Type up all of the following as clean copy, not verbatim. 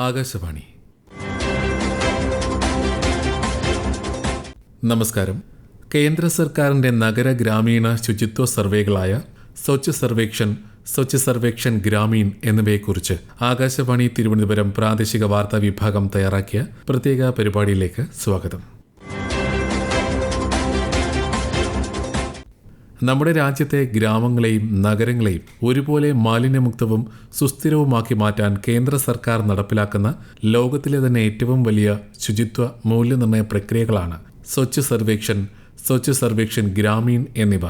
ആകാശവാണി. നമസ്കാരം. കേന്ദ്ര സർക്കാരിൻ്റെ നഗര ഗ്രാമീണ ശുചിത്വ സർവേകളായ സ്വച്ഛ് സർവേക്ഷൻ, സ്വച്ഛ് സർവേക്ഷൻ ഗ്രാമീൺ എന്നിവയെക്കുറിച്ച് ആകാശവാണി തിരുവനന്തപുരം പ്രാദേശിക വാർത്താ വിഭാഗം തയ്യാറാക്കിയ പ്രത്യേക പരിപാടിയിലേക്ക് സ്വാഗതം. നമ്മുടെ രാജ്യത്തെ ഗ്രാമങ്ങളെയും നഗരങ്ങളെയും ഒരുപോലെ മാലിന്യമുക്തവും സുസ്ഥിരവുമാക്കി മാറ്റാൻ കേന്ദ്ര സർക്കാർ നടപ്പിലാക്കുന്ന ലോകത്തിലെ തന്നെ ഏറ്റവും വലിയ ശുചിത്വ മൂല്യനിർണ്ണയ പ്രക്രിയകളാണ് സ്വച്ഛ് സർവേക്ഷൻ, സ്വച്ഛ് സർവേക്ഷൻ ഗ്രാമീൺ എന്നിവ.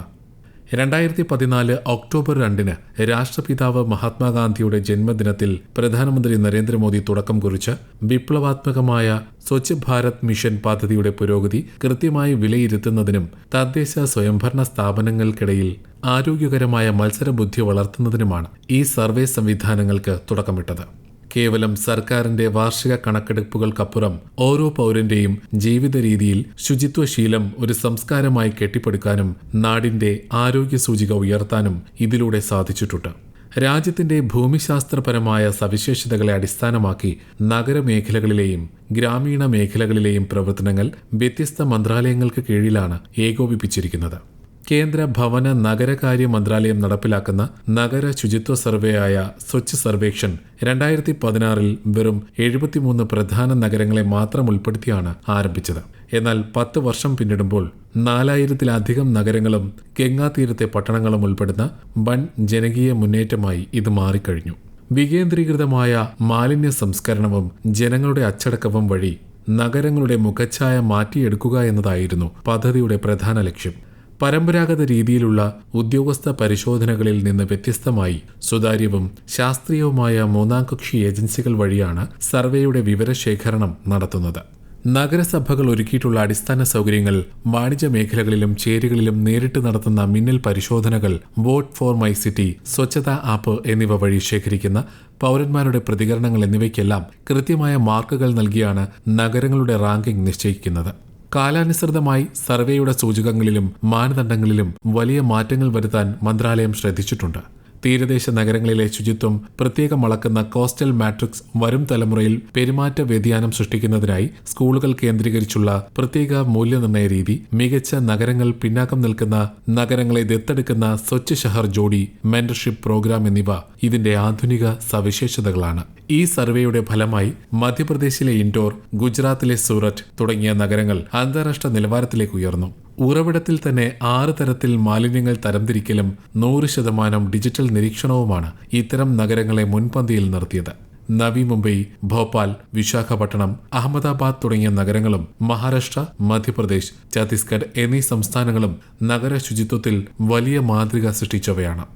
2014 ഒക്ടോബർ 2 രാഷ്ട്രപിതാവ് മഹാത്മാഗാന്ധിയുടെ ജന്മദിനത്തിൽ പ്രധാനമന്ത്രി നരേന്ദ്രമോദി തുടക്കം കുറിച്ച വിപ്ലവാത്മകമായ സ്വച്ഛ് ഭാരത് മിഷൻ പദ്ധതിയുടെ പുരോഗതി കൃത്യമായി വിലയിരുത്തുന്നതിനും തദ്ദേശ സ്വയംഭരണ സ്ഥാപനങ്ങൾക്കിടയിൽ ആരോഗ്യകരമായ മത്സരബുദ്ധി വളർത്തുന്നതിനുമാണ് ഈ സർവേ സംവിധാനങ്ങൾക്ക് തുടക്കമിട്ടത്. കേവലം സർക്കാരിന്റെ വാർഷിക കണക്കെടുപ്പുകൾക്കപ്പുറം ഓരോ പൗരന്റെയും ജീവിത രീതിയിൽ ശുചിത്വശീലം ഒരു സംസ്കാരമായി കെട്ടിപ്പടുക്കാനും നാടിന്റെ ആരോഗ്യ സൂചിക ഉയർത്താനും ഇതിലൂടെ സാധിച്ചിട്ടുണ്ട്. രാജ്യത്തിന്റെ ഭൂമിശാസ്ത്രപരമായ സവിശേഷതകളെ അടിസ്ഥാനമാക്കി നഗരമേഖലകളിലെയും ഗ്രാമീണ മേഖലകളിലെയും പ്രവർത്തനങ്ങൾ വ്യത്യസ്ത മന്ത്രാലയങ്ങൾക്ക് കീഴിലാണ് ഏകോപിപ്പിച്ചിരിക്കുന്നത്. കേന്ദ്ര ഭവന നഗരകാര്യ മന്ത്രാലയം നടപ്പിലാക്കുന്ന നഗര ശുചിത്വ സർവേയായ സ്വച്ഛ് സർവേക്ഷൻ 2016 വെറും 73 പ്രധാന നഗരങ്ങളെ മാത്രം ഉൾപ്പെടുത്തിയാണ് ആരംഭിച്ചത്. എന്നാൽ 10 വർഷം പിന്നിടുമ്പോൾ 4000-ലധികം നഗരങ്ങളും ഗംഗാതീരത്തെ പട്ടണങ്ങളും ഉൾപ്പെടുന്ന വൻ ജനകീയ മുന്നേറ്റമായി ഇത് മാറിക്കഴിഞ്ഞു. വികേന്ദ്രീകൃതമായ മാലിന്യ സംസ്കരണവും ജനങ്ങളുടെ അച്ചടക്കവും വഴി നഗരങ്ങളുടെ മുഖച്ഛായ മാറ്റിയെടുക്കുക എന്നതായിരുന്നു പദ്ധതിയുടെ പ്രധാന ലക്ഷ്യം. പരമ്പരാഗത രീതിയിലുള്ള ഉദ്യോഗസ്ഥ പരിശോധനകളിൽ നിന്ന് വ്യത്യസ്തമായി സുതാര്യവും ശാസ്ത്രീയവുമായ മൂന്നാം കക്ഷി ഏജൻസികൾ വഴിയാണ് സർവേയുടെ വിവരശേഖരണം നടത്തുന്നത്. നഗരസഭകൾ ഒരുക്കിയിട്ടുള്ള അടിസ്ഥാന സൗകര്യങ്ങൾ, വാണിജ്യ മേഖലകളിലും ചേരികളിലും നേരിട്ട് നടത്തുന്ന മിന്നൽ പരിശോധനകൾ, vote for my city, Swachhata app എന്നിവ വഴി ശേഖരിക്കുന്ന പൗരന്മാരുടെ പ്രതികരണങ്ങൾ എന്നിവയ്ക്കെല്ലാം കൃത്യമായ മാർക്കുകൾ നൽകിയാണ് നഗരങ്ങളുടെ റാങ്കിംഗ് നിശ്ചയിക്കുന്നത്. കാലാനുസൃതമായി സർവേയുടെ സൂചകങ്ങളിലും മാനദണ്ഡങ്ങളിലും വലിയ മാറ്റങ്ങൾ വരുത്താൻ മന്ത്രാലയം ശ്രദ്ധിച്ചിട്ടുണ്ട്. തീരദേശ നഗരങ്ങളിലെ ശുചിത്വം പ്രത്യേകം അളക്കുന്ന കോസ്റ്റൽ മാട്രിക്സ് വരും തലമുറയിൽ പെരുമാറ്റ വ്യതിയാനം സൃഷ്ടിക്കുന്നതിനായി സ്കൂളുകൾ കേന്ദ്രീകരിച്ചുള്ള പ്രത്യേക മൂല്യനിർണ്ണയ രീതി, മികച്ച നഗരങ്ങൾ, പിന്നാക്കം നിൽക്കുന്ന നഗരങ്ങളെ ദത്തെടുക്കുന്ന സ്വച്ഛ് ഷഹർ ജോഡി, മെന്റർഷിപ്പ് പ്രോഗ്രാം എന്നിവ ഇതിന്റെ ആധുനിക സവിശേഷതകളാണ്. ഈ സർവേയുടെ ഫലമായി മധ്യപ്രദേശിലെ ഇൻഡോർ, ഗുജറാത്തിലെ സൂററ്റ് തുടങ്ങിയ നഗരങ്ങൾ അന്താരാഷ്ട്ര നിലവാരത്തിലേക്ക് ഉയർന്നു. ഉറവിടത്തിൽ തന്നെ 6 തരത്തിൽ മാലിന്യങ്ങൾ തരംതിരിക്കലും 100% ഡിജിറ്റൽ നിരീക്ഷണവുമാണ് ഇത്തരം നഗരങ്ങളെ മുൻപന്തിയിൽ നിർത്തിയത്. നവി മുംബൈ, ഭോപ്പാൽ, വിശാഖപട്ടണം, അഹമ്മദാബാദ് തുടങ്ങിയ നഗരങ്ങളും മഹാരാഷ്ട്ര, മധ്യപ്രദേശ്, ഛത്തീസ്ഗഡ് എന്നീ സംസ്ഥാനങ്ങളും നഗര ശുചിത്വത്തിൽ വലിയ മാതൃക സൃഷ്ടിച്ചവയാണ്.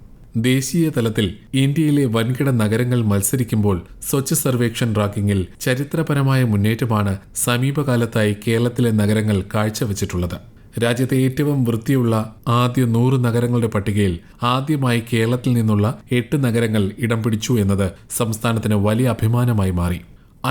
ദേശീയ തലത്തിൽ ഇന്ത്യയിലെ വൻകിട നഗരങ്ങൾ മത്സരിക്കുമ്പോൾ സ്വച്ഛ് സർവേക്ഷൻ റാങ്കിങ്ങിൽ ചരിത്രപരമായ മുന്നേറ്റമാണ് സമീപകാലത്തായി കേരളത്തിലെ നഗരങ്ങൾ കാഴ്ചവെച്ചിട്ടുള്ളത്. രാജ്യത്തെ ഏറ്റവും വൃത്തിയുള്ള ആദ്യ 100 നഗരങ്ങളുടെ പട്ടികയിൽ ആദ്യമായി കേരളത്തിൽ നിന്നുള്ള 8 നഗരങ്ങൾ ഇടം പിടിച്ചു എന്നത് സംസ്ഥാനത്തിന് വലിയ അഭിമാനമായി മാറി.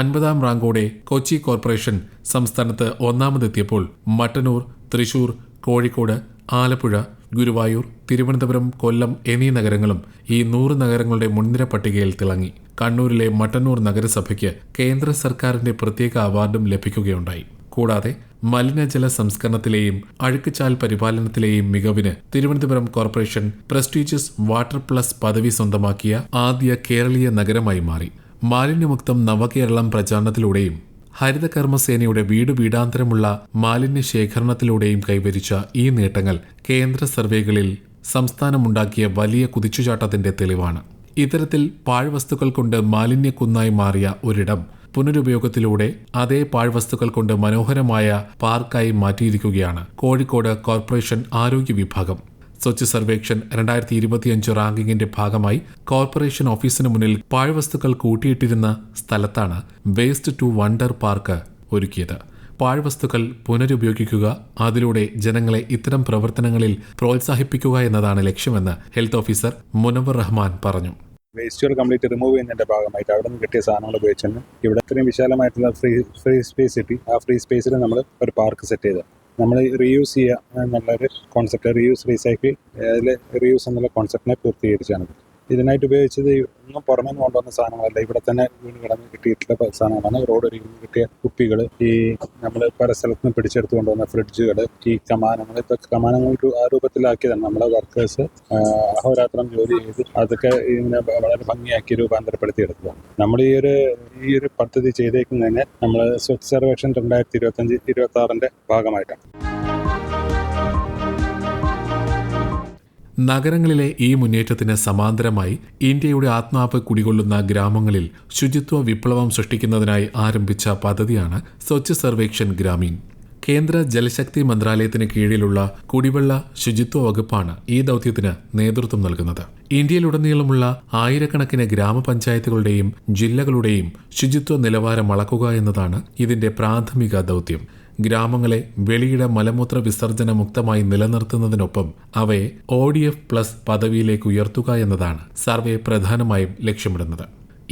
50ാം റാങ്കോടെ കൊച്ചി കോർപ്പറേഷൻ സംസ്ഥാനത്ത് ഒന്നാമതെത്തിയപ്പോൾ മട്ടന്നൂർ, തൃശൂർ, കോഴിക്കോട്, ആലപ്പുഴ, ഗുരുവായൂർ, തിരുവനന്തപുരം, കൊല്ലം എന്നീ നഗരങ്ങളും ഈ 100 നഗരങ്ങളുടെ മുൻനിര പട്ടികയിൽ തിളങ്ങി. കണ്ണൂരിലെ മട്ടന്നൂർ നഗരസഭയ്ക്ക് കേന്ദ്ര സർക്കാരിന്റെ പ്രത്യേക അവാർഡും ലഭിക്കുകയുണ്ടായി. കൂടാതെ മലിനജല സംസ്കരണത്തിലെയും അഴുക്കുചാൽ പരിപാലനത്തിലെയും മികവിന് Thiruvananthapuram corporation prestigious water plus പദവി സ്വന്തമാക്കിയ ആദ്യ കേരളീയ നഗരമായി മാറി. മാലിന്യമുക്തം നവകേരളം പ്രചാരണത്തിലൂടെയും ഹരിതകർമ്മസേനയുടെ വീടാന്തരമുള്ള മാലിന്യ ശേഖരണത്തിലൂടെയും കൈവരിച്ച ഈ നേട്ടങ്ങൾ കേന്ദ്ര സർവേകളിൽ സംസ്ഥാനമുണ്ടാക്കിയ വലിയ കുതിച്ചുചാട്ടത്തിന്റെ തെളിവാണ്. ഇത്തരത്തിൽ പാഴ്വസ്തുക്കൾ കൊണ്ട് മാലിന്യക്കുന്നായി മാറിയ ഒരിടം പുനരുപയോഗത്തിലൂടെ അതേ പാഴ്വസ്തുക്കൾ കൊണ്ട് മനോഹരമായ പാർക്കായി മാറ്റിയിരിക്കുകയാണ് കോഴിക്കോട് കോർപ്പറേഷൻ ആരോഗ്യ വിഭാഗം. സ്വച്ഛ് സർവേക്ഷൻ 2025 റാങ്കിങ്ങിന്റെ ഭാഗമായി കോർപ്പറേഷൻ ഓഫീസിന് മുന്നിൽ പാഴ്വസ്തുക്കൾ കൂട്ടിയിട്ടിരുന്ന സ്ഥലത്താണ് വേസ്റ്റ് ടു വണ്ടർ പാർക്ക് ഒരുക്കിയത്. പാഴ്വസ്തുക്കൾ പുനരുപയോഗിക്കുക, അതിലൂടെ ജനങ്ങളെ ഇത്തരം പ്രവർത്തനങ്ങളിൽ പ്രോത്സാഹിപ്പിക്കുക എന്നതാണ് ലക്ഷ്യമെന്ന് ഹെൽത്ത് ഓഫീസർ മുനവർ റഹ്മാൻ പറഞ്ഞു. വേസ്റ്റുകൾ കംപ്ലീറ്റ് റിമൂവ് ചെയ്യുന്നതിൻ്റെ ഭാഗമായിട്ട് അവിടെ നിന്ന് കിട്ടിയ സാധനങ്ങൾ ഉപയോഗിച്ചാണ് ഇവിടെ ഇത്രയും വിശാലമായിട്ടുള്ള ഫ്രീ സ്പേസ് കിട്ടി. ആ ഫ്രീ സ്പേസിൽ നമ്മൾ ഒരു പാർക്ക് സെറ്റ് ചെയ്ത് നമ്മൾ റീയൂസ് ചെയ്യുക എന്നുള്ളൊരു കോൺസെപ്റ്റ്, റീയൂസ് റീസൈക്കിൾ, അതിൽ റീയൂസ് എന്നുള്ള കോൺസെപ്റ്റിനെ പൂർത്തീകരിച്ചാണ്. ഇതിനായിട്ട് ഉപയോഗിച്ചത് ഒന്നും പുറമെ നിന്ന് കൊണ്ടുവന്ന സാധനങ്ങളല്ല, ഇവിടെ തന്നെ വീണ് കിടന്ന് കിട്ടിയിട്ടുള്ള സാധനങ്ങളാണ്. റോഡ് ഒരുങ്ങി കിട്ടിയ കുപ്പികൾ, ഈ നമ്മൾ പല സ്ഥലത്ത് നിന്ന് പിടിച്ചെടുത്ത് കൊണ്ടുവന്ന ഫ്രിഡ്ജുകൾ, ഈ കമാനങ്ങൾ, ഇതൊക്കെ കമാനങ്ങൾ ആ രൂപത്തിലാക്കിയതാണ്. നമ്മളെ വർക്കേഴ്സ് അഹോരാത്രം ജോലി ചെയ്ത് അതൊക്കെ ഇങ്ങനെ വളരെ ഭംഗിയാക്കി രൂപാന്തരപ്പെടുത്തിയെടുത്തതാണ്. നമ്മൾ ഈ ഒരു പദ്ധതി ചെയ്തേക്കുന്നതിന് നമ്മൾ സ്വച്ഛ് സർവേക്ഷൻ 2025-26 ഭാഗമായിട്ടാണ്. നഗരങ്ങളിലെ ഈ മുന്നേറ്റത്തിന് സമാന്തരമായി ഇന്ത്യയുടെ ആത്മാവ് കുടികൊള്ളുന്ന ഗ്രാമങ്ങളിൽ ശുചിത്വ വിപ്ലവം സൃഷ്ടിക്കുന്നതിനായി ആരംഭിച്ച പദ്ധതിയാണ് സ്വച്ഛ് സർവേക്ഷൻ ഗ്രാമീൺ. കേന്ദ്ര ജലശക്തി മന്ത്രാലയത്തിന് കീഴിലുള്ള കുടിവെള്ള ശുചിത്വ വകുപ്പാണ് ഈ ദൗത്യത്തിന് നേതൃത്വം നൽകുന്നത്. ഇന്ത്യയിലുടനീളമുള്ള ആയിരക്കണക്കിന് ഗ്രാമപഞ്ചായത്തുകളുടെയും ജില്ലകളുടെയും ശുചിത്വ നിലവാരം അളക്കുക എന്നതാണ് ഇതിന്റെ പ്രാഥമിക ദൗത്യം. ഗ്രാമങ്ങളെ വെളിയിട മലമൂത്ര വിസർജന മുക്തമായി നിലനിർത്തുന്നതിനൊപ്പം അവയെ ODF+ പദവിയിലേക്ക് ഉയർത്തുക എന്നതാണ് സർവേ പ്രധാനമായും ലക്ഷ്യമിടുന്നത്.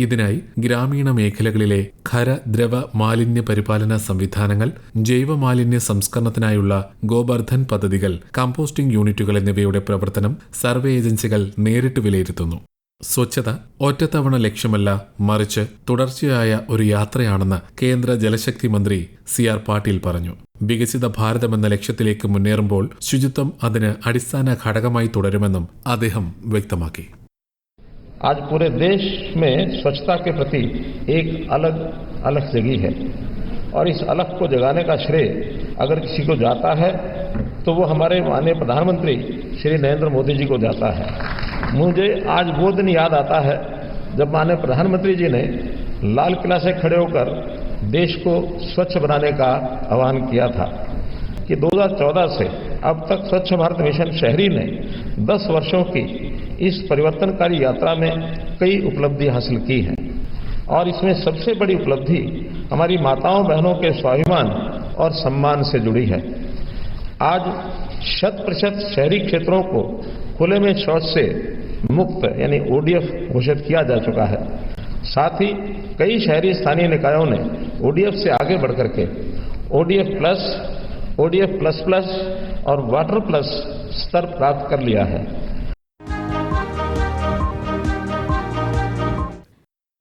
ഇതിനായി ഗ്രാമീണ മേഖലകളിലെ ഖര-ദ്രവ മാലിന്യ പരിപാലന സംവിധാനങ്ങൾ, ജൈവമാലിന്യ സംസ്കരണത്തിനായുള്ള ഗോബർധൻ പദ്ധതികൾ, കമ്പോസ്റ്റിംഗ് യൂണിറ്റുകൾ എന്നിവയുടെ പ്രവർത്തനം സർവേ ഏജൻസികൾ നേരിട്ട് വിലയിരുത്തുന്നു. സ്വച്ഛത ഒറ്റത്തവണ ലക്ഷ്യമല്ല, മറിച്ച് തുടർച്ചയായ ഒരു യാത്രയാണെന്ന് കേന്ദ്ര ജലശക്തി മന്ത്രി CR പാട്ടീൽ പറഞ്ഞു. വികസിത ഭാരതമെന്ന ലക്ഷ്യത്തിലേക്ക് മുന്നേറുമ്പോൾ ശുചിത്വം അതിന് അടിസ്ഥാന ഘടകമായി തുടരുമെന്നും അദ്ദേഹം വ്യക്തമാക്കി. आज पूरे देश में स्वच्छता के प्रति एक अलग अलग जगी है और इस अलग को जगाने का श्रेय अगर किसी को जाता है तो वो हमारे माननीय प्रधानमंत्री श्री नरेंद्र मोदी जी को जाता है। मुझे आज वो दिन याद आता है जब माननीय प्रधानमंत्री जी ने लाल किला से खड़े होकर देश को स्वच्छ बनाने का आह्वान किया था कि 2014 से अब तक स्वच्छ भारत मिशन शहरी ने 10 वर्षों की इस परिवर्तनकारी यात्रा में कई उपलब्धि हासिल की है और इसमें सबसे बड़ी उपलब्धि हमारी माताओं बहनों के स्वाभिमान और सम्मान से जुड़ी है। आज 100% शहरी क्षेत्रों को खुले में शौच से मुक्त यानी ODF घोषित किया जा चुका है। साथ ही कई शहरी स्थानीय निकायों ने ODF से आगे बढ़कर के ODF+, ODF++ और वाटर+ स्तर प्राप्त कर लिया है।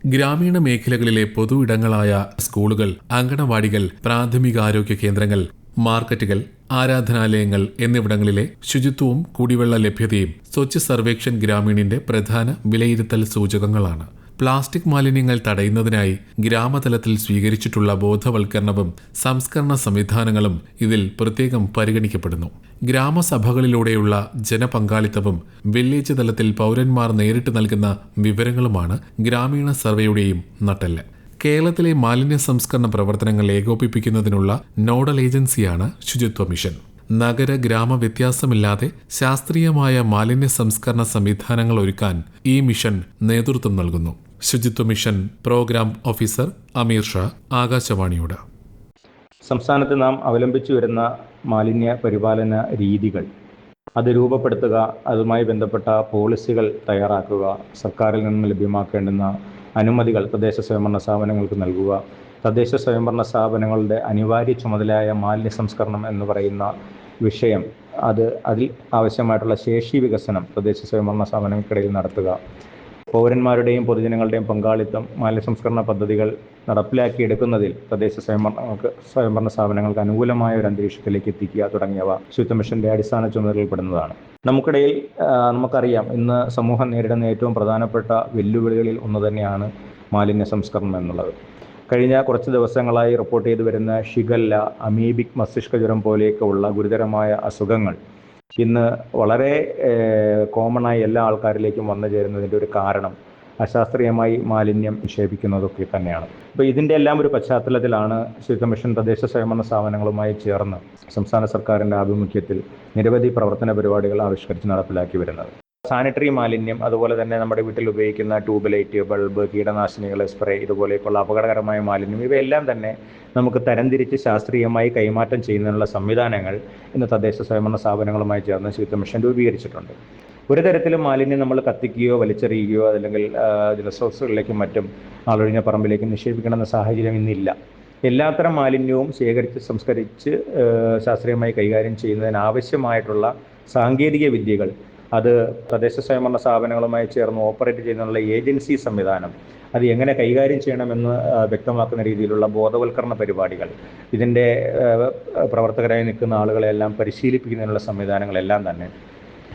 ഗ്രാമീണ മേഖലകളിലെ പൊതു ഇടങ്ങളായ സ്കൂളുകൾ, അങ്കണവാടികൾ, പ്രാഥമികാരോഗ്യ കേന്ദ്രങ്ങൾ, മാർക്കറ്റുകൾ, ആരാധനാലയങ്ങൾ എന്നിവിടങ്ങളിലെ ശുചിത്വവും കുടിവെള്ള ലഭ്യതയും സ്വച്ഛ് സർവേക്ഷൻ ഗ്രാമീണിന്റെ പ്രധാന വിലയിരുത്തൽ സൂചകങ്ങളാണ്. പ്ലാസ്റ്റിക് മാലിന്യങ്ങൾ തടയുന്നതിനായി ഗ്രാമതലത്തിൽ സ്വീകരിച്ചിട്ടുള്ള ബോധവൽക്കരണവും സംസ്കരണ സംവിധാനങ്ങളും ഇതിൽ പ്രത്യേകം പരിഗണിക്കപ്പെടുന്നു. ഗ്രാമസഭകളിലൂടെയുള്ള ജനപങ്കാളിത്തവും വില്ലേജ് തലത്തിൽ പൗരന്മാർ നേരിട്ട് നൽകുന്ന വിവരങ്ങളുമാണ് ഗ്രാമീണ സർവേയുടെയും നട്ടെല്ല്. കേരളത്തിലെ മാലിന്യ സംസ്കരണ പ്രവർത്തനങ്ങൾ ഏകോപിപ്പിക്കുന്നതിനുള്ള നോഡൽ ഏജൻസിയാണ് ശുചിത്വ മിഷൻ. നഗര ഗ്രാമ വ്യത്യാസമില്ലാതെ ശാസ്ത്രീയമായ മാലിന്യ സംസ്കരണ സംവിധാനങ്ങൾ ഒരുക്കാൻ ഈ മിഷൻ നേതൃത്വം നൽകുന്നു. ശുചിത്വ മിഷൻ പ്രോഗ്രാം ഓഫീസർ അമീർ ഷാ ആകാശവാണിയോട്. സംസ്ഥാനത്ത് നാം അവലംബിച്ചു വരുന്ന മാലിന്യ പരിപാലന രീതികൾ അത് രൂപപ്പെടുത്തുക, അതുമായി ബന്ധപ്പെട്ട പോളിസികൾ തയ്യാറാക്കുക, സർക്കാരിൽ നിന്ന് ലഭ്യമാക്കേണ്ടുന്ന അനുമതികൾ തദ്ദേശ സ്വയംഭരണ സ്ഥാപനങ്ങൾക്ക് നൽകുക, തദ്ദേശ സ്വയംഭരണ സ്ഥാപനങ്ങളുടെ അനിവാര്യ ചുമതലയായ മാലിന്യ സംസ്കരണം എന്ന് പറയുന്ന വിഷയം അതിൽ ആവശ്യമായിട്ടുള്ള ശേഷി വികസനം തദ്ദേശ സ്വയംഭരണ സ്ഥാപനങ്ങൾക്കിടയിൽ നടത്തുക, പൗരന്മാരുടെയും പൊതുജനങ്ങളുടെയും പങ്കാളിത്തം മാലിന്യ സംസ്കരണ പദ്ധതികൾ നടപ്പിലാക്കിയെടുക്കുന്നതിൽ തദ്ദേശ സ്വയംഭരണ സ്ഥാപനങ്ങൾക്ക് അനുകൂലമായ ഒരു അന്തരീക്ഷത്തിലേക്ക് എത്തിക്കുക തുടങ്ങിയവ ശുചിത്വ മിഷന്റെ അടിസ്ഥാന ചുമതലകളിൽപ്പെടുന്നതാണ്. നമുക്കിടയിൽ നമുക്കറിയാം, ഇന്ന് സമൂഹം നേരിടുന്ന ഏറ്റവും പ്രധാനപ്പെട്ട വെല്ലുവിളികളിൽ ഒന്ന് തന്നെയാണ് മാലിന്യ സംസ്കരണം എന്നുള്ളത്. കഴിഞ്ഞ കുറച്ച് ദിവസങ്ങളായി റിപ്പോർട്ട് ചെയ്തു വരുന്ന ഷിഗല്ല, അമീബിക് മസ്തിഷ്ക ജ്വരം പോലെയൊക്കെയുള്ള ഗുരുതരമായ അസുഖങ്ങൾ ഇന്ന് വളരെ കോമണായി എല്ലാ ആൾക്കാരിലേക്കും വന്നു ചേരുന്നതിൻ്റെ ഒരു കാരണം അശാസ്ത്രീയമായി മാലിന്യം നിക്ഷേപിക്കുന്നതൊക്കെ തന്നെയാണ്. അപ്പോൾ ഇതിൻ്റെ എല്ലാം ഒരു പശ്ചാത്തലത്തിലാണ് ശുചിത്വ മിഷൻ തദ്ദേശ സ്വയംഭരണ സ്ഥാപനങ്ങളുമായി ചേർന്ന് സംസ്ഥാന സർക്കാരിൻ്റെ ആഭിമുഖ്യത്തിൽ നിരവധി പ്രവർത്തന പരിപാടികൾ ആവിഷ്കരിച്ച് നടപ്പിലാക്കി വരുന്നത്. സാനിറ്ററി മാലിന്യം, അതുപോലെ തന്നെ നമ്മുടെ വീട്ടിൽ ഉപയോഗിക്കുന്ന ട്യൂബ് ലൈറ്റ്, ബൾബ്, കീടനാശിനികൾ, സ്പ്രേ, ഇതുപോലെയൊക്കെയുള്ള അപകടകരമായ മാലിന്യം, ഇവയെല്ലാം തന്നെ നമുക്ക് തരംതിരിച്ച് ശാസ്ത്രീയമായി കൈമാറ്റം ചെയ്യുന്നതിനുള്ള സംവിധാനങ്ങൾ ഇന്ന് തദ്ദേശ സ്വയംഭരണ സ്ഥാപനങ്ങളുമായി ചേർന്ന് ശുചിത്വ മിഷൻ രൂപീകരിച്ചിട്ടുണ്ട്. ഒരു തരത്തിലും മാലിന്യം നമ്മൾ കത്തിക്കുകയോ വലിച്ചെറിയുകയോ അല്ലെങ്കിൽ ജലസ്രോതസ്സുകളിലേക്കും മറ്റും ആളൊഴിഞ്ഞ പറമ്പിലേക്കും നിക്ഷേപിക്കണമെന്ന സാഹചര്യം ഇന്നില്ല. എല്ലാത്തരം മാലിന്യവും ശേഖരിച്ച് സംസ്കരിച്ച് ശാസ്ത്രീയമായി കൈകാര്യം ചെയ്യുന്നതിനാവശ്യമായിട്ടുള്ള സാങ്കേതിക വിദ്യകൾ അത് തദ്ദേശ സ്വയംഭരണ സ്ഥാപനങ്ങളുമായി ചേർന്ന് ഓപ്പറേറ്റ് ചെയ്യുന്നതിനുള്ള ഏജൻസി സംവിധാനം അത് എങ്ങനെ കൈകാര്യം ചെയ്യണമെന്ന് വ്യക്തമാക്കുന്ന രീതിയിലുള്ള ബോധവൽക്കരണ പരിപാടികൾ, ഇതിൻ്റെ പ്രവർത്തകരായി നിൽക്കുന്ന ആളുകളെല്ലാം പരിശീലിപ്പിക്കുന്നതിനുള്ള സംവിധാനങ്ങളെല്ലാം തന്നെ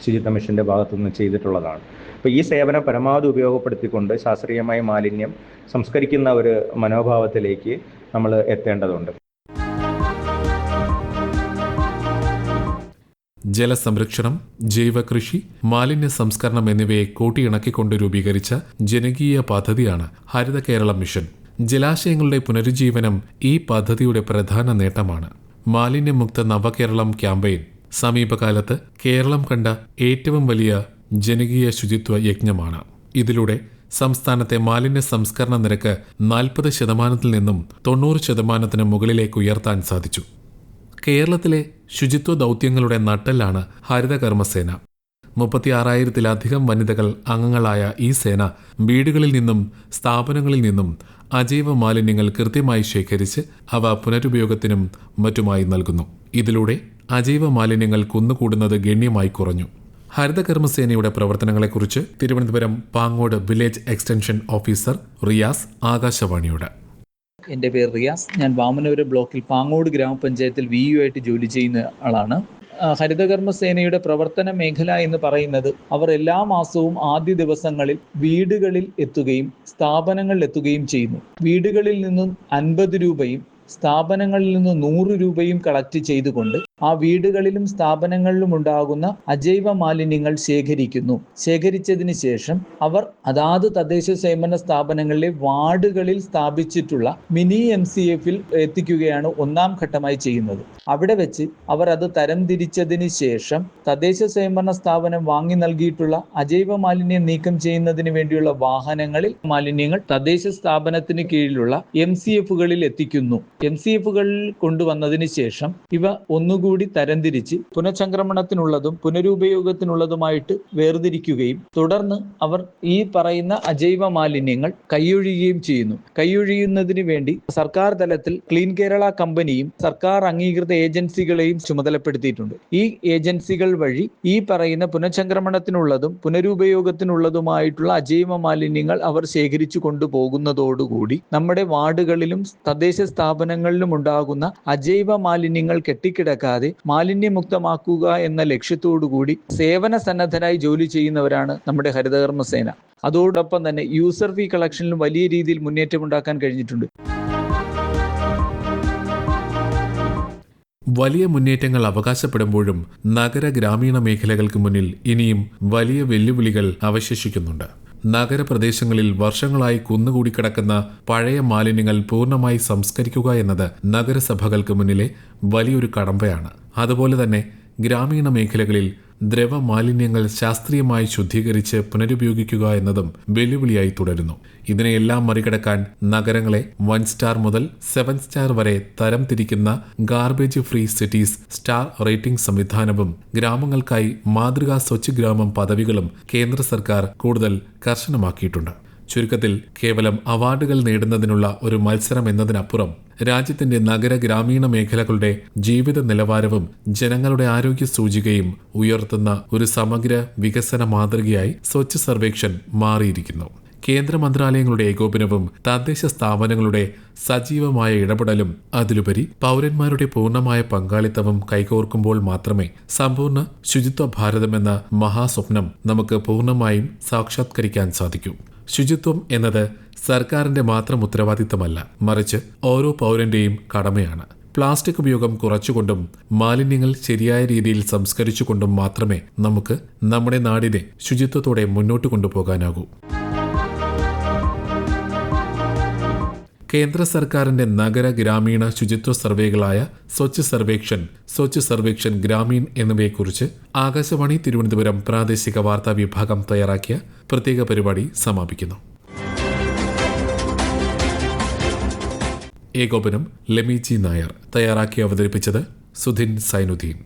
ശുചിത്വ മിഷൻ്റെ ഭാഗത്തുനിന്ന് ചെയ്തിട്ടുള്ളതാണ്. അപ്പോൾ ഈ സേവനം പരമാവധി ഉപയോഗപ്പെടുത്തിക്കൊണ്ട് ശാസ്ത്രീയമായ മാലിന്യം സംസ്കരിക്കുന്ന ഒരു മനോഭാവത്തിലേക്ക് നമ്മൾ എത്തേണ്ടതുണ്ട്. ജലസംരക്ഷണം, ജൈവകൃഷി, മാലിന്യ സംസ്കരണം എന്നിവയെ കൂട്ടിയിണക്കിക്കൊണ്ട് രൂപീകരിച്ച ജനകീയ പദ്ധതിയാണ് ഹരിത കേരളം മിഷൻ. ജലാശയങ്ങളുടെ പുനരുജ്ജീവനം ഈ പദ്ധതിയുടെ പ്രധാന നേട്ടമാണ്. മാലിന്യമുക്ത നവകേരളം ക്യാമ്പയിൻ സമീപകാലത്ത് കേരളം കണ്ട ഏറ്റവും വലിയ ജനകീയ ശുചിത്വ യജ്ഞമാണ്. ഇതിലൂടെ സംസ്ഥാനത്തെ മാലിന്യ സംസ്കരണ നിരക്ക് 40% നിന്നും 90% മുകളിലേക്ക് ഉയർത്താൻ സാധിച്ചു. കേരളത്തിലെ ശുചിത്വ ദൗത്യങ്ങളുടെ നട്ടെല്ലാണ് ഹരിത കർമ്മസേന. 36,000-ലധികം വനിതകൾ അംഗങ്ങളായ ഈ സേന വീടുകളിൽ നിന്നും സ്ഥാപനങ്ങളിൽ നിന്നും അജൈവ മാലിന്യങ്ങൾ കൃത്യമായി ശേഖരിച്ച് അവ പുനരുപയോഗത്തിനും മറ്റുമായി നൽകുന്നു. ഇതിലൂടെ അജൈവ മാലിന്യങ്ങൾ കുന്നുകൂടുന്നത് ഗണ്യമായി കുറഞ്ഞു. ഹരിത കർമ്മസേനയുടെ പ്രവർത്തനങ്ങളെക്കുറിച്ച് Thiruvananthapuram Pangode village extension officer Riyas ആകാശവാണിയോട്. എൻ്റെ പേര് റിയാസ്. ഞാൻ വാമനപുരം ബ്ലോക്കിൽ പാങ്ങോട് ഗ്രാമപഞ്ചായത്തിൽ VU ആയിട്ട് ജോലി ചെയ്യുന്ന ആളാണ്. ഹരിതകർമ്മസേനയുടെ പ്രവർത്തന മേഖല എന്ന് പറയുന്നത് അവർ എല്ലാ മാസവും ആദ്യ ദിവസങ്ങളിൽ വീടുകളിൽ എത്തുകയും സ്ഥാപനങ്ങളിൽ എത്തുകയും ചെയ്യുന്നു. വീടുകളിൽ നിന്നും 50 രൂപയും സ്ഥാപനങ്ങളിൽ നിന്ന് 100 രൂപയും കളക്ട് ചെയ്തുകൊണ്ട് ആ വീടുകളിലും സ്ഥാപനങ്ങളിലും ഉണ്ടാകുന്ന അജൈവ മാലിന്യങ്ങൾ ശേഖരിച്ചതിന് ശേഷം അവർ അതാത് തദ്ദേശ സ്വയംഭരണ സ്ഥാപനങ്ങളിലെ വാർഡുകളിൽ സ്ഥാപിച്ചിട്ടുള്ള മിനി MCFൽ എത്തിക്കുകയാണ് ഒന്നാം ഘട്ടമായി ചെയ്യുന്നത്. അവിടെ വെച്ച് അവർ അത് തരംതിരിച്ചതിന് ശേഷം തദ്ദേശ സ്വയംഭരണ സ്ഥാപനം വാങ്ങി നൽകിയിട്ടുള്ള അജൈവ മാലിന്യം നീക്കം ചെയ്യുന്നതിന് വേണ്ടിയുള്ള വാഹനങ്ങളിൽ മാലിന്യങ്ങൾ തദ്ദേശ സ്ഥാപനത്തിന് കീഴിലുള്ള MCFകളിൽ എത്തിക്കുന്നു. MCFകളിൽ കൊണ്ടുവന്നതിന് ശേഷം ഇവ ഒന്നുകൂടി തരംതിരിച്ച് പുനഃചംക്രമണത്തിനുള്ളതും പുനരുപയോഗത്തിനുള്ളതുമായിട്ട് വേർതിരിക്കുകയും തുടർന്ന് അവർ ഈ പറയുന്ന അജൈവ മാലിന്യങ്ങൾ കൈയൊഴിയുകയും ചെയ്യുന്നു. കൈയൊഴിയുന്നതിന് വേണ്ടി സർക്കാർ തലത്തിൽ ക്ലീൻ കേരള കമ്പനിയും സർക്കാർ അംഗീകൃത ഏജൻസികളെയും ചുമതലപ്പെടുത്തിയിട്ടുണ്ട്. ഈ ഏജൻസികൾ വഴി ഈ പറയുന്ന പുനഃചംക്രമണത്തിനുള്ളതും പുനരുപയോഗത്തിനുള്ളതുമായിട്ടുള്ള അജൈവ മാലിന്യങ്ങൾ അവർ ശേഖരിച്ചു കൊണ്ടുപോകുന്നതോടുകൂടി നമ്മുടെ വാർഡുകളിലും തദ്ദേശ സ്ഥാപനങ്ങളിലും ഉണ്ടാകുന്ന അജൈവ മാലിന്യങ്ങൾ കെട്ടിക്കിടക്കാതെ മാലിന്യമുക്തമാക്കുക എന്ന ലക്ഷ്യത്തോടുകൂടി സേവന സന്നദ്ധരായി ജോലി ചെയ്യുന്നവരാണ് നമ്മുടെ ഹരിതകർമ്മസേന. അതോടൊപ്പം തന്നെ യൂസർ ഫീ കളക്ഷനിലും വലിയ രീതിയിൽ മുന്നേറ്റമുണ്ടാക്കാൻ കഴിഞ്ഞിട്ടുണ്ട്. വലിയ മുന്നേറ്റങ്ങൾ അവകാശപ്പെടുമ്പോഴും നഗര ഗ്രാമീണ മേഖലകൾക്ക് മുന്നിൽ ഇനിയും വലിയ വെല്ലുവിളികൾ അവശേഷിക്കുന്നുണ്ട്. നഗരപ്രദേശങ്ങളിൽ വർഷങ്ങളായി കുന്നുകൂടിക്കിടക്കുന്ന പഴയ മാലിന്യങ്ങൾ പൂർണ്ണമായി സംസ്കരിക്കുക എന്നത് നഗരസഭകൾക്ക് മുന്നിലെ വലിയൊരു കടമ്പയാണ്. അതുപോലെ തന്നെ ഗ്രാമീണ മേഖലകളിൽ ദ്രവ മാലിന്യങ്ങൾ ശാസ്ത്രീയമായി ശുദ്ധീകരിച്ച് പുനരുപയോഗിക്കുക എന്നതും വെല്ലുവിളിയായി തുടരുന്നു. ഇതിനെയെല്ലാം മറികടക്കാൻ നഗരങ്ങളെ 1 സ്റ്റാർ മുതൽ 7 സ്റ്റാർ വരെ തരംതിരിക്കുന്ന garbage free cities star rating സംവിധാനവും ഗ്രാമങ്ങൾക്കായി മാതൃകാ സ്വച്ഛ് ഗ്രാമം പദവികളും കേന്ദ്ര സർക്കാർ കൂടുതൽ കർശനമാക്കിയിട്ടുണ്ട്. ചുരുക്കത്തിൽ കേവലം അവാർഡുകൾ നേടുന്നതിനുള്ള ഒരു മത്സരം എന്നതിനപ്പുറം രാജ്യത്തിന്റെ നഗര ഗ്രാമീണ മേഖലകളുടെ ജീവിത നിലവാരവും ജനങ്ങളുടെ ആരോഗ്യ സൂചികയും ഉയർത്തുന്ന ഒരു സമഗ്ര വികസന മാതൃകയായി സ്വച്ഛ് സർവേക്ഷൺ മാറിയിരിക്കുന്നു. കേന്ദ്ര മന്ത്രാലയങ്ങളുടെ ഏകോപനവും തദ്ദേശ സ്ഥാപനങ്ങളുടെ സജീവമായ ഇടപെടലും അതിലുപരി പൗരന്മാരുടെ പൂർണ്ണമായ പങ്കാളിത്തവും കൈകോർക്കുമ്പോൾ മാത്രമേ സമ്പൂർണ്ണ ശുചിത്വ ഭാരതമെന്ന മഹാസ്വപ്നം നമുക്ക് പൂർണ്ണമായും സാക്ഷാത്കരിക്കാൻ സാധിക്കൂ. ശുചിത്വം എന്നത് സർക്കാരിന്റെ മാത്രം ഉത്തരവാദിത്തമല്ല, മറിച്ച് ഓരോ പൗരന്റെയും കടമയാണ്. പ്ലാസ്റ്റിക് ഉപയോഗം കുറച്ചുകൊണ്ടും മാലിന്യങ്ങൾ ശരിയായ രീതിയിൽ സംസ്കരിച്ചുകൊണ്ടും മാത്രമേ നമുക്ക് നമ്മുടെ നാടിനെ ശുചിത്വത്തോടെ മുന്നോട്ട് കൊണ്ടുപോകാനാകൂ. കേന്ദ്ര സർക്കാരിന്റെ നഗര ഗ്രാമീണ ശുചിത്വ സർവേകളായ സ്വച്ഛ് സർവേക്ഷൻ ഗ്രാമീൺ എന്നിവയെക്കുറിച്ച് ആകാശവാണി തിരുവനന്തപുരം പ്രാദേശിക വാർത്താ വിഭാഗം തയ്യാറാക്കിയ പ്രത്യേക പരിപാടി സമാപിക്കുന്നു. ഏകോപനം ലെമി ജി നായർ. തയ്യാറാക്കി അവതരിപ്പിച്ചത് സുധിൻ സൈനുദ്ദീൻ.